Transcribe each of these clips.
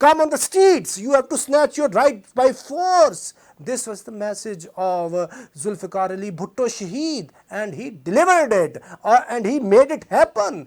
come on the streets, you have to snatch your right by force. This was the message of Zulfikar Ali Bhutto Shaheed, and he delivered it, and he made it happen.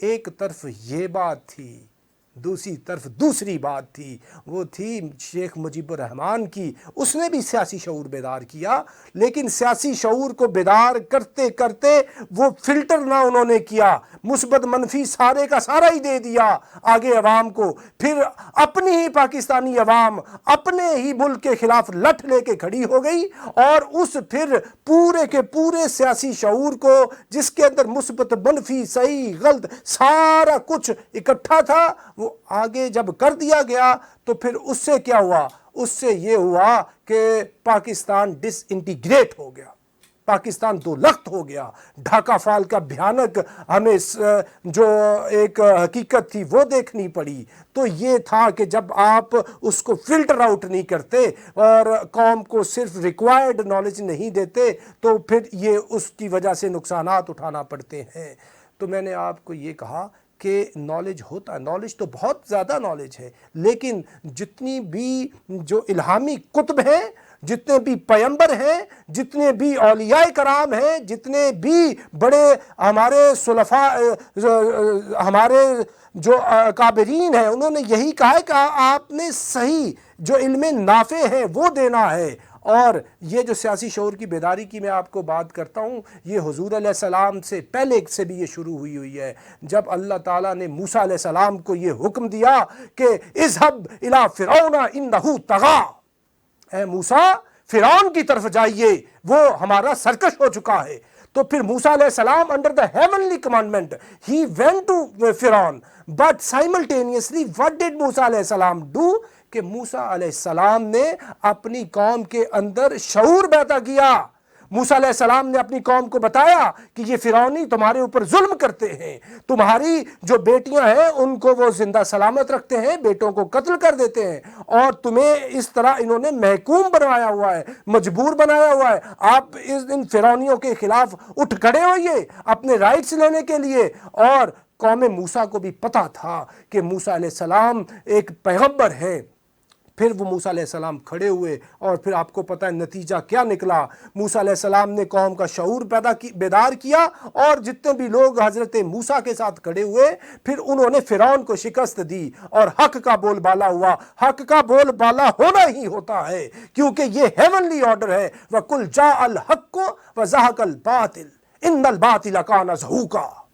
ایک طرف یہ بات تھی، دوسری طرف دوسری بات تھی، وہ تھی شیخ مجیب الرحمان کی۔ اس نے بھی سیاسی شعور بیدار کیا، لیکن سیاسی شعور کو بیدار کرتے کرتے وہ فلٹر نہ انہوں نے کیا، مثبت منفی سارے کا سارا ہی دے دیا آگے عوام کو۔ پھر اپنی ہی پاکستانی عوام اپنے ہی ملک کے خلاف لٹ لے کے کھڑی ہو گئی، اور اس پھر پورے کے پورے سیاسی شعور کو، جس کے اندر مثبت منفی صحیح غلط سارا کچھ اکٹھا تھا، وہ آگے جب کر دیا گیا تو پھر اس سے کیا ہوا؟ اس سے یہ ہوا کہ پاکستان ڈس انٹیگریٹ ہو گیا، پاکستان دو لخت ہو گیا۔ ڈھاکہ فال کا بھیانک ہمیں جو ایک حقیقت تھی وہ دیکھنی پڑی۔ تو یہ تھا کہ جب آپ اس کو فلٹر آؤٹ نہیں کرتے اور قوم کو صرف ریکوائرڈ نالج نہیں دیتے تو پھر یہ اس کی وجہ سے نقصانات اٹھانا پڑتے ہیں۔ تو میں نے آپ کو یہ کہا کہ نالج ہوتا ہے، نالج تو بہت زیادہ نالج ہے، لیکن جتنی بھی جو الہامی کتب ہیں، جتنے بھی پیمبر ہیں، جتنے بھی اولیاء کرام ہیں، جتنے بھی بڑے ہمارے صلفاء، ہمارے جو اکابرین ہیں، انہوں نے یہی کہا ہے کہ آپ نے صحیح جو علم نافع ہے وہ دینا ہے۔ اور یہ جو سیاسی شعور کی بیداری کی میں آپ کو بات کرتا ہوں، یہ حضور علیہ السلام سے پہلے سے بھی یہ شروع ہوئی ہے۔ جب اللہ تعالیٰ نے موسیٰ علیہ السلام کو یہ حکم دیا کہ اذهب الی فرعون انہ طغی، اے موسیٰ فرعون کی طرف جائیے، وہ ہمارا سرکش ہو چکا ہے۔ تو پھر موسیٰ علیہ السلام under the heavenly commandment he went to فرعون، بٹ سائملٹینیسلی what did موسیٰ علیہ السلام ڈو؟ کہ موسیٰ علیہ السلام نے اپنی قوم کے اندر شعور پیدا کیا۔ موسیٰ علیہ السلام نے اپنی قوم کو بتایا کہ یہ فرعونی تمہارے اوپر ظلم کرتے ہیں، تمہاری جو بیٹیاں ہیں ان کو وہ زندہ سلامت رکھتے ہیں، بیٹوں کو قتل کر دیتے ہیں، اور تمہیں اس طرح انہوں نے محکوم بنایا ہوا ہے، مجبور بنایا ہوا ہے۔ آپ ان فرعونیوں کے خلاف اٹھ کھڑے ہوئیے اپنے رائٹس لینے کے لیے۔ اور قوم موسیٰ کو بھی پتہ تھا کہ موسیٰ علیہ السلام ایک پیغمبر ہیں۔ پھر وہ موسیٰ علیہ السلام کھڑے ہوئے، اور پھر آپ کو پتہ ہے نتیجہ کیا نکلا۔ موسیٰ علیہ السلام نے قوم کا شعور بیدار کیا، اور جتنے بھی لوگ حضرت موسیٰ کے ساتھ کھڑے ہوئے، پھر انہوں نے فرعون کو شکست دی، اور حق کا بول بالا ہوا۔ حق کا بول بالا ہونا ہی ہوتا ہے، کیونکہ یہ ہیونلی آرڈر ہے۔ وَقُلْ جَاءَ الْحَقُّ وَزَهَقَ الْبَاطِلُ إِنَّ الْبَاطِلَ كَانَ زَهُوقًا،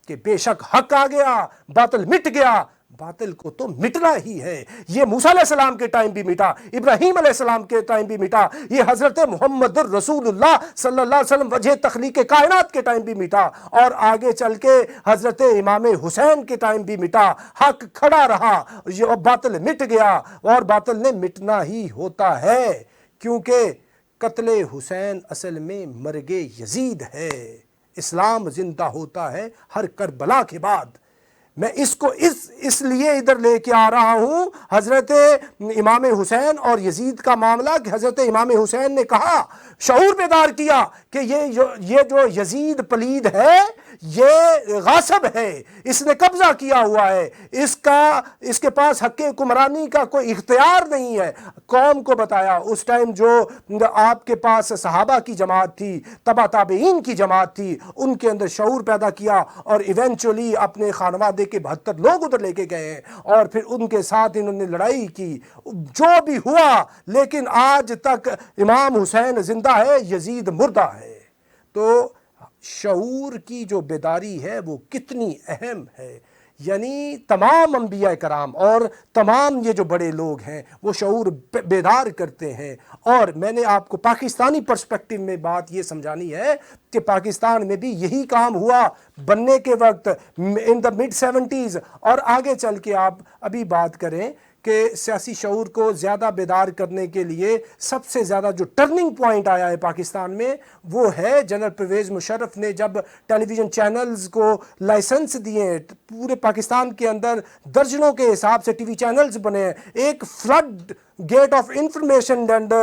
کہ بے شک حق آ گیا، باطل مٹ گیا۔ باطل کو تو مٹنا ہی ہے۔ یہ موسیٰ علیہ السلام کے ٹائم بھی مٹا، ابراہیم علیہ السلام کے ٹائم بھی مٹا، یہ حضرت محمد الرسول اللہ صلی اللہ علیہ وسلم وجہ تخلیق کائنات کے ٹائم بھی مٹا، اور آگے چل کے حضرت امام حسین کے ٹائم بھی مٹا۔ حق کھڑا رہا، باطل مٹ گیا، اور باطل نے مٹنا ہی ہوتا ہے، کیونکہ قتل حسین اصل میں مرگ یزید ہے۔ اسلام زندہ ہوتا ہے ہر کربلا کے بعد۔ میں اس کو اس لیے ادھر لے کے آ رہا ہوں حضرت امام حسین اور یزید کا معاملہ، کہ حضرت امام حسین نے کہا، شعور بیدار کیا کہ یہ جو یزید پلید ہے، یہ غاصب ہے، اس نے قبضہ کیا ہوا ہے، اس کے پاس حق حکمرانی کا کوئی اختیار نہیں ہے۔ قوم کو بتایا، اس ٹائم جو آپ کے پاس صحابہ کی جماعت تھی، تبع تابعین کی جماعت تھی، ان کے اندر شعور پیدا کیا، اور ایونچولی اپنے خانوادے کے 72 لوگ ادھر لے کے گئے، اور پھر ان کے ساتھ انہوں نے لڑائی کی، جو بھی ہوا، لیکن آج تک امام حسین زندہ ہے، یزید مردہ ہے۔ تو شعور کی جو بیداری ہے وہ کتنی اہم ہے، یعنی تمام انبیاء کرام اور تمام یہ جو بڑے لوگ ہیں وہ شعور بیدار کرتے ہیں۔ اور میں نے آپ کو پاکستانی پرسپیکٹیو میں بات یہ سمجھانی ہے کہ پاکستان میں بھی یہی کام ہوا بننے کے وقت ان دا mid 70s، اور آگے چل کے آپ ابھی بات کریں کہ سیاسی شعور کو زیادہ بیدار کرنے کے لیے سب سے زیادہ جو ٹرننگ پوائنٹ آیا ہے پاکستان میں، وہ ہے جنرل پرویز مشرف نے جب ٹیلی ویژن چینلز کو لائسنس دیے، پورے پاکستان کے اندر درجنوں کے حساب سے ٹی وی چینلز بنے، ایک flood gate of information and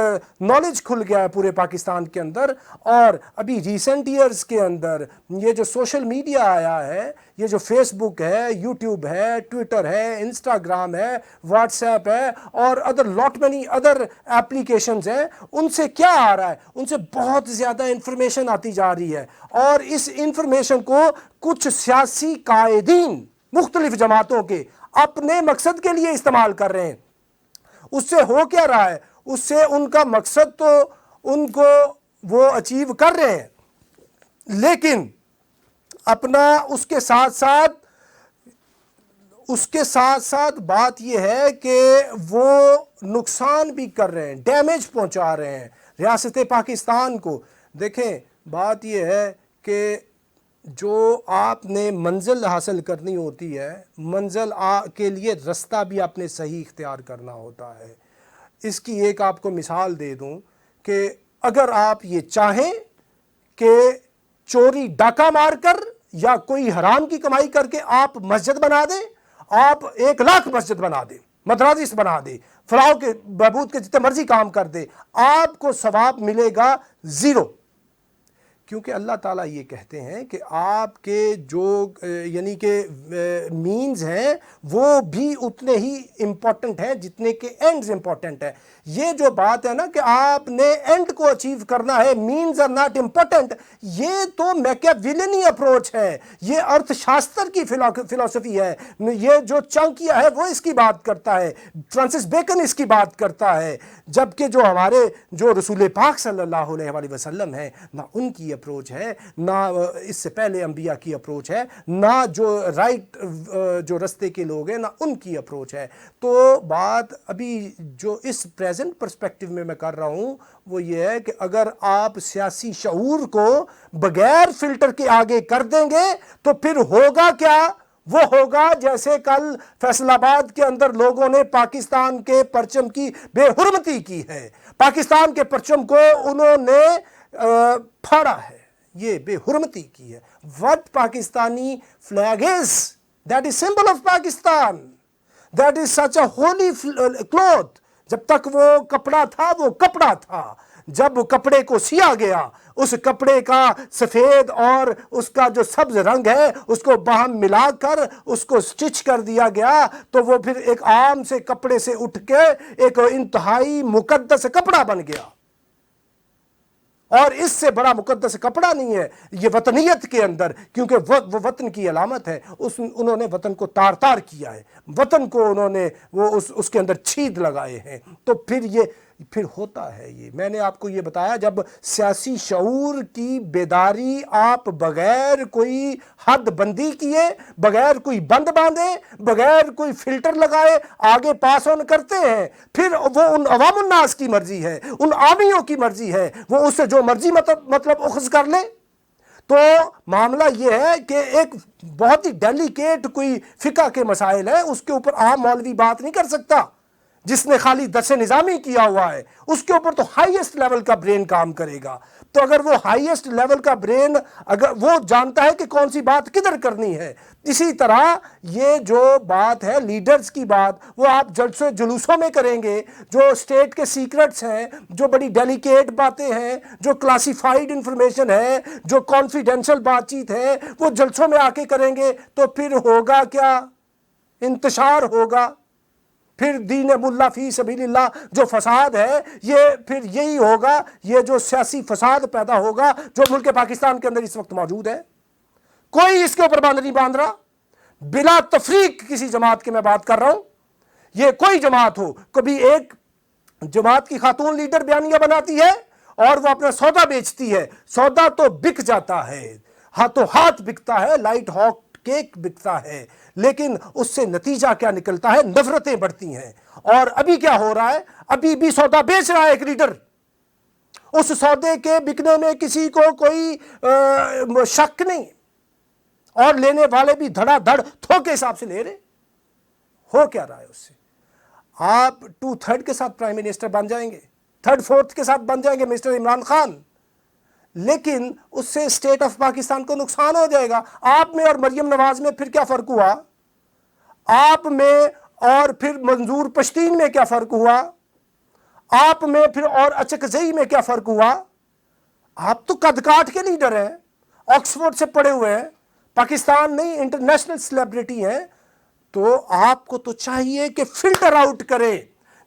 knowledge کھل گیا ہے پورے پاکستان کے اندر۔ اور ابھی ریسنٹ ایئرز کے اندر یہ جو سوشل میڈیا آیا ہے، یہ جو فیس بک ہے، یوٹیوب ہے، ٹویٹر ہے، انسٹاگرام ہے، واٹس ایپ ہے، اور لاٹ مینی ادر ایپلیکیشنز ہیں، ان سے کیا آ رہا ہے؟ ان سے بہت زیادہ انفارمیشن آتی جا رہی ہے، اور اس انفارمیشن کو کچھ سیاسی قائدین مختلف جماعتوں کے اپنے مقصد کے لیے استعمال کر رہے ہیں۔ اس سے ہو کیا رہا ہے؟ اس سے ان کا مقصد تو ان کو وہ اچیو کر رہے ہیں، لیکن اپنا اس کے ساتھ ساتھ بات یہ ہے کہ وہ نقصان بھی کر رہے ہیں، ڈیمیج پہنچا رہے ہیں ریاست پاکستان کو۔ دیکھیں بات یہ ہے کہ جو آپ نے منزل حاصل کرنی ہوتی ہے، منزل کے لیے رستہ بھی آپ نے صحیح اختیار کرنا ہوتا ہے۔ اس کی ایک آپ کو مثال دے دوں کہ اگر آپ یہ چاہیں کہ چوری ڈاکہ مار کر یا کوئی حرام کی کمائی کر کے آپ مسجد بنا دیں، آپ 1,00,000 مسجد بنا دیں، مدراسے بنا دیں، فلاح کے بہبود کے جتنے مرضی کام کر دیں، آپ کو ثواب ملے گا 0۔ کیونکہ اللہ تعالیٰ یہ کہتے ہیں کہ آپ کے جو یعنی کہ مینز ہیں وہ بھی اتنے ہی امپورٹنٹ ہیں جتنے کہ اینڈز امپورٹنٹ ہے۔ یہ جو بات ہے نا کہ آپ نے اینڈ کو اچیو کرنا ہے، مینز آر ناٹ امپورٹنٹ، یہ تو میکیاویلینی اپروچ ہے، یہ ارتھ شاستر کی فلسفی ہے۔ یہ جو چانکیا ہے وہ اس کی بات کرتا ہے، فرانسس بیکن اس کی بات کرتا ہے، جبکہ جو ہمارے جو رسول پاک صلی اللہ علیہ وآلہ وسلم ہیں، نہ ان کی اپروچ ہے، نہ اس سے پہلے انبیاء کی اپروچ ہے، نہ جو رائٹ جو رستے کے لوگ ہیں نہ ان کی اپروچ ہے۔ تو بات ابھی جو اس پریزنٹ پرسپیکٹیو میں میں کر رہا ہوں وہ یہ ہے کہ اگر آپ سیاسی شعور کو بغیر فلٹر کے آگے کر دیں گے تو پھر ہوگا کیا؟ وہ ہوگا جیسے کل فیصل آباد کے اندر لوگوں نے پاکستان کے پرچم کی بے حرمتی کی ہے، پاکستان کے پرچم کو انہوں نے پھاڑا ہے، یہ بے حرمتی کی ہے۔ What Pakistani flag is? That is symbol of Pakistan. That is such a holy cloth. جب تک وہ کپڑا تھا وہ کپڑا تھا، جب کپڑے کو سیا گیا، اس کپڑے کا سفید اور اس کا جو سبز رنگ ہے اس کو باہم ملا کر اس کو سٹچ کر دیا گیا تو وہ پھر ایک عام سے کپڑے سے اٹھ کے ایک انتہائی مقدس کپڑا بن گیا۔ اور اس سے بڑا مقدس کپڑا نہیں ہے یہ وطنیت کے اندر، کیونکہ وہ وطن کی علامت ہے۔ انہوں نے وطن کو تار تار کیا ہے، وطن کو انہوں نے وہ اس کے اندر چھید لگائے ہیں۔ تو پھر ہوتا ہے یہ، میں نے آپ کو یہ بتایا، جب سیاسی شعور کی بیداری آپ بغیر کوئی حد بندی کیے، بغیر کوئی بند باندھے، بغیر کوئی فلٹر لگائے آگے پاس آن کرتے ہیں، پھر وہ ان عوام الناس کی مرضی ہے، ان عامیوں کی مرضی ہے، وہ اس سے جو مرضی مطلب اخذ کر لیں۔ تو معاملہ یہ ہے کہ ایک بہت ہی ڈیلیکیٹ کوئی فقہ کے مسائل ہے، اس کے اوپر عام مولوی بات نہیں کر سکتا، جس نے خالی درس نظامی کیا ہوا ہے، اس کے اوپر تو ہائیسٹ لیول کا برین کام کرے گا۔ تو اگر وہ ہائیسٹ لیول کا برین اگر وہ جانتا ہے کہ کون سی بات کدھر کرنی ہے، اسی طرح یہ جو بات ہے لیڈرز کی بات، وہ آپ جلسوں جلوسوں میں کریں گے، جو اسٹیٹ کے سیکرٹس ہیں، جو بڑی ڈیلیکیٹ باتیں ہیں، جو کلاسیفائیڈ انفارمیشن ہے، جو کانفیڈینشل بات چیت ہے، وہ جلسوں میں آ کے کریں گے تو پھر ہوگا کیا؟ انتشار ہوگا، پھر دین ملا فی سبیل اللہ جو فساد ہے یہ پھر یہی ہوگا، یہ جو سیاسی فساد پیدا ہوگا جو ملک پاکستان کے اندر اس وقت موجود ہے۔ کوئی اس کے اوپر باندھ نہیں باندھ رہا، بلا تفریق کسی جماعت کی میں بات کر رہا ہوں، یہ کوئی جماعت ہو، کبھی ایک جماعت کی خاتون لیڈر بیانیہ بناتی ہے اور وہ اپنا سودا بیچتی ہے، سودا تو بک جاتا ہے، ہاتھوں ہاتھ بکتا ہے، لائٹ ہاٹ کیک بکتا ہے، لیکن اس سے نتیجہ کیا نکلتا ہے؟ نفرتیں بڑھتی ہیں۔ اور ابھی کیا ہو رہا ہے؟ ابھی بھی سودا بیچ رہا ہے ایک لیڈر، اس سودے کے بکنے میں کسی کو کوئی شک نہیں، اور لینے والے بھی دھڑا دھڑ تھوک کے حساب سے لے رہے۔ ہو کیا رہا ہے اس سے؟ آپ 2/3 کے ساتھ پرائم منسٹر بن جائیں گے، 3/4 کے ساتھ بن جائیں گے مسٹر عمران خان، لیکن اس سے اسٹیٹ آف پاکستان کو نقصان ہو جائے گا۔ آپ میں اور مریم نواز میں پھر کیا فرق ہوا؟ آپ میں اور پھر منظور پشتین میں کیا فرق ہوا؟ آپ میں پھر اور اچکزئی میں کیا فرق ہوا؟ آپ تو قد کاٹ کے لیڈر ہیں، آکسفورڈ سے پڑھے ہوئے ہیں، پاکستان نہیں انٹرنیشنل سیلیبریٹی ہیں، تو آپ کو تو چاہیے کہ فلٹر آؤٹ کریں،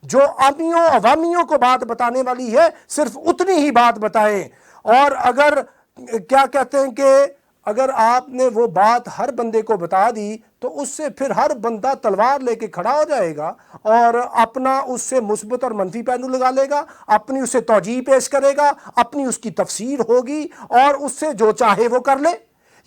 جو عامیوں عوامیوں کو بات بتانے والی ہے صرف اتنی ہی بات بتائیں، اور اگر کیا کہتے ہیں کہ اگر آپ نے وہ بات ہر بندے کو بتا دی تو اس سے پھر ہر بندہ تلوار لے کے کھڑا ہو جائے گا اور اپنا اس سے مثبت اور منفی پہلو لگا لے گا، اپنی اس سے توجیہ پیش کرے گا، اپنی اس کی تفسیر ہوگی اور اس سے جو چاہے وہ کر لے۔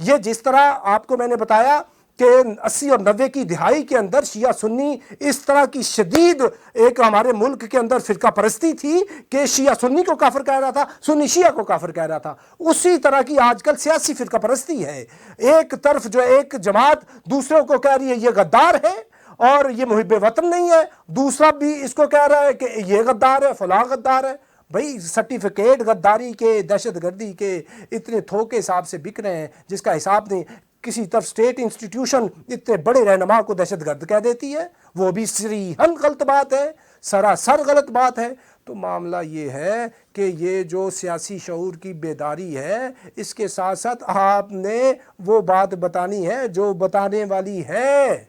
یہ جس طرح آپ کو میں نے بتایا کہ 80 اور 90 کی دہائی کے اندر شیعہ سنی اس طرح کی شدید ایک ہمارے ملک کے اندر فرقہ پرستی تھی کہ شیعہ سنی کو کافر کہہ رہا تھا، سنی شیعہ کو کافر کہہ رہا تھا، اسی طرح کی آج کل سیاسی فرقہ پرستی ہے۔ ایک طرف جو ایک جماعت دوسروں کو کہہ رہی ہے یہ غدار ہے اور یہ محب وطن نہیں ہے، دوسرا بھی اس کو کہہ رہا ہے کہ یہ غدار ہے، فلاں غدار ہے۔ بھئی سرٹیفکیٹ غداری کے، دہشت گردی کے اتنے تھوکے حساب سے بک رہے ہیں جس کا حساب نہیں۔ کسی طرف اسٹیٹ انسٹیٹیوشن اتنے بڑے رہنما کو دہشت گرد کہہ دیتی ہے، وہ بھی صریحاً غلط بات ہے، سراسر غلط بات ہے۔ تو معاملہ یہ ہے کہ یہ جو سیاسی شعور کی بیداری ہے اس کے ساتھ ساتھ آپ نے وہ بات بتانی ہے جو بتانے والی ہے،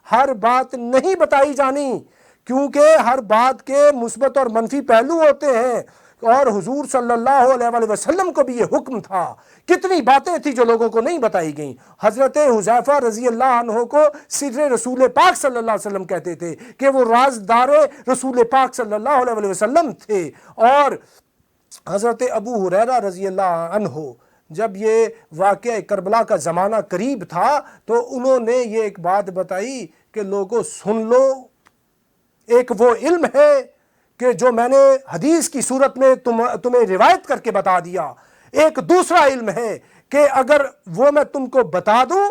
ہر بات نہیں بتائی جانی، کیونکہ ہر بات کے مثبت اور منفی پہلو ہوتے ہیں، اور حضور صلی اللہ علیہ وآلہ وسلم کو بھی یہ حکم تھا۔ کتنی باتیں تھی جو لوگوں کو نہیں بتائی گئیں۔ حضرت حذیفہ رضی اللہ عنہ کو سر رسول پاک صلی اللہ علیہ وسلم کہتے تھے کہ وہ رازدار رسول پاک صلی اللہ علیہ وآلہ وسلم تھے۔ اور حضرت ابو ہریرہ رضی اللہ عنہ جب یہ واقعہ کربلا کا زمانہ قریب تھا تو انہوں نے یہ ایک بات بتائی کہ لوگوں سن لو، ایک وہ علم ہے کہ جو میں نے حدیث کی صورت میں تمہیں روایت کر کے بتا دیا، ایک دوسرا علم ہے کہ اگر وہ میں تم کو بتا دوں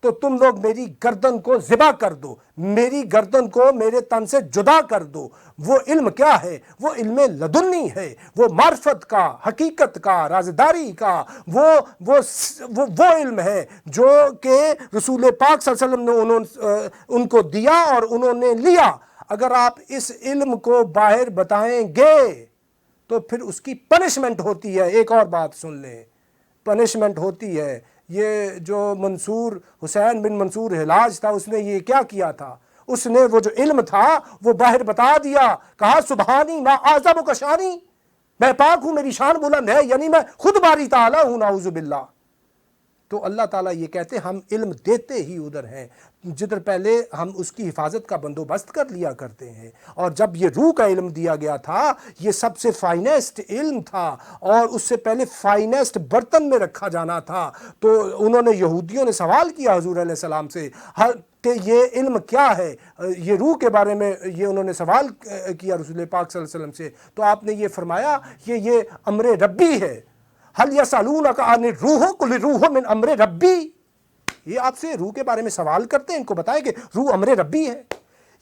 تو تم لوگ میری گردن کو ذبح کر دو، میری گردن کو میرے تن سے جدا کر دو۔ وہ علم کیا ہے؟ وہ علم لدنی ہے، وہ معرفت کا، حقیقت کا، رازداری کا، وہ علم ہے جو کہ رسول پاک صلی اللہ علیہ وسلم نے ان کو دیا اور انہوں نے لیا۔ اگر آپ اس علم کو باہر بتائیں گے تو پھر اس کی پنشمنٹ ہوتی ہے۔ ایک اور بات سن لیں، پنشمنٹ ہوتی ہے۔ یہ جو حسین بن منصور حلاج تھا، اس نے یہ کیا کیا تھا؟ اس نے وہ جو علم تھا وہ باہر بتا دیا، کہا سبحانی ما اعظم کا شانی، میں پاک ہوں، میری شان بلند ہے، یعنی میں خود باری تعالیٰ ہوں، نعوذ باللہ۔ تو اللہ تعالیٰ یہ کہتے ہیں ہم علم دیتے ہی ادھر ہیں جدھر پہلے ہم اس کی حفاظت کا بندوبست کر لیا کرتے ہیں۔ اور جب یہ روح کا علم دیا گیا تھا یہ سب سے فائنسٹ علم تھا اور اس سے پہلے فائنسٹ برتن میں رکھا جانا تھا۔ تو انہوں نے یہودیوں نے سوال کیا حضور علیہ السلام سے کہ یہ علم کیا ہے، یہ روح کے بارے میں یہ انہوں نے سوال کیا رسول پاک صلی اللہ علیہ وسلم سے، تو آپ نے یہ فرمایا کہ یہ امر ربی ہے۔ هل يسألونك عن الروح قل الروح من امر ربی، یہ آپ سے روح کے بارے میں سوال کرتے ہیں، ان کو بتائیں کہ روح امر ربی ہے۔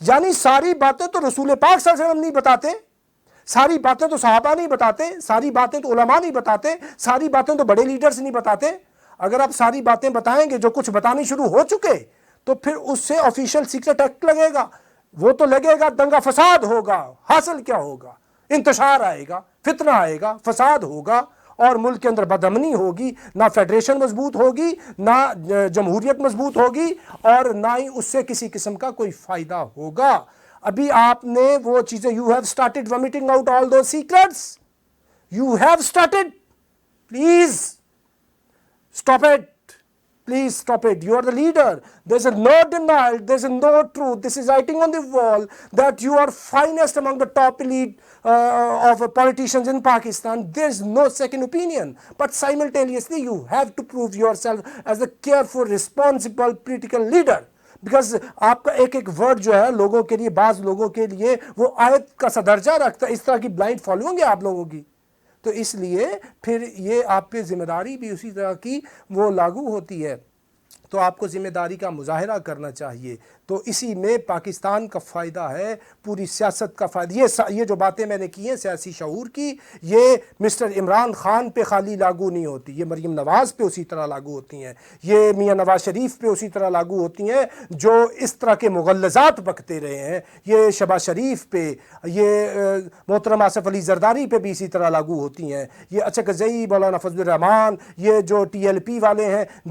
یعنی ساری باتیں تو رسول پاک صلی اللہ علیہ وسلم نہیں بتاتے، ساری باتیں تو صحابہ نہیں بتاتے، ساری باتیں تو علماء نہیں بتاتے، ساری باتیں تو بڑے لیڈرز نہیں بتاتے۔ اگر آپ ساری باتیں بتائیں گے جو کچھ بتانی شروع ہو چکے تو پھر اس سے آفیشیل سیکرٹ ایکٹ لگے گا، وہ تو لگے گا، دنگا فساد ہوگا۔ حاصل کیا ہوگا؟ انتشار آئے گا، فتنہ آئے گا، فساد ہوگا اور ملک کے اندر بدامنی ہوگی، نہ فیڈریشن مضبوط ہوگی، نہ جمہوریت مضبوط ہوگی اور نہ ہی اس سے کسی قسم کا کوئی فائدہ ہوگا۔ ابھی آپ نے وہ چیزیں you have started vomiting out all those secrets. You have started. Please stop it. Please stop it. You are the leader. There's no denial. There's no truth. This is writing on the wall that you are finest among the top elite of politicians in Pakistan. There's no second opinion. But simultaneously, you have to prove yourself as a careful, responsible political leader. Because آپ کا ایک ایک word جو ہے لوگوں کے لیے، بعض لوگوں کے لیے وہ آیت کا سا درجہ رکھتا ہے۔ اس طرح کی بلائنڈ فالوئنگ ہے آپ لوگوں کی، تو اس لیے پھر یہ آپ پہ ذمہ داری بھی اسی طرح کی وہ لاگو ہوتی ہے۔ تو آپ کو ذمہ داری کا مظاہرہ کرنا چاہیے۔ تو اسی میں پاکستان کا فائدہ ہے، پوری سیاست کا فائدہ۔ یہ جو باتیں میں نے کی ہیں سیاسی شعور کی، یہ مسٹر عمران خان پہ خالی لاگو نہیں ہوتی، یہ مریم نواز پہ اسی طرح لاگو ہوتی ہیں، یہ میاں نواز شریف پہ اسی طرح لاگو ہوتی ہیں جو اس طرح کے مغلظات بکتے رہے ہیں، یہ شہباز شریف پہ، یہ محترم آصف علی زرداری پہ بھی اسی طرح لاگو ہوتی ہیں، یہ اچکزئی، مولانا فضل الرحمان، یہ جو ٹی ایل پی والے ہیں،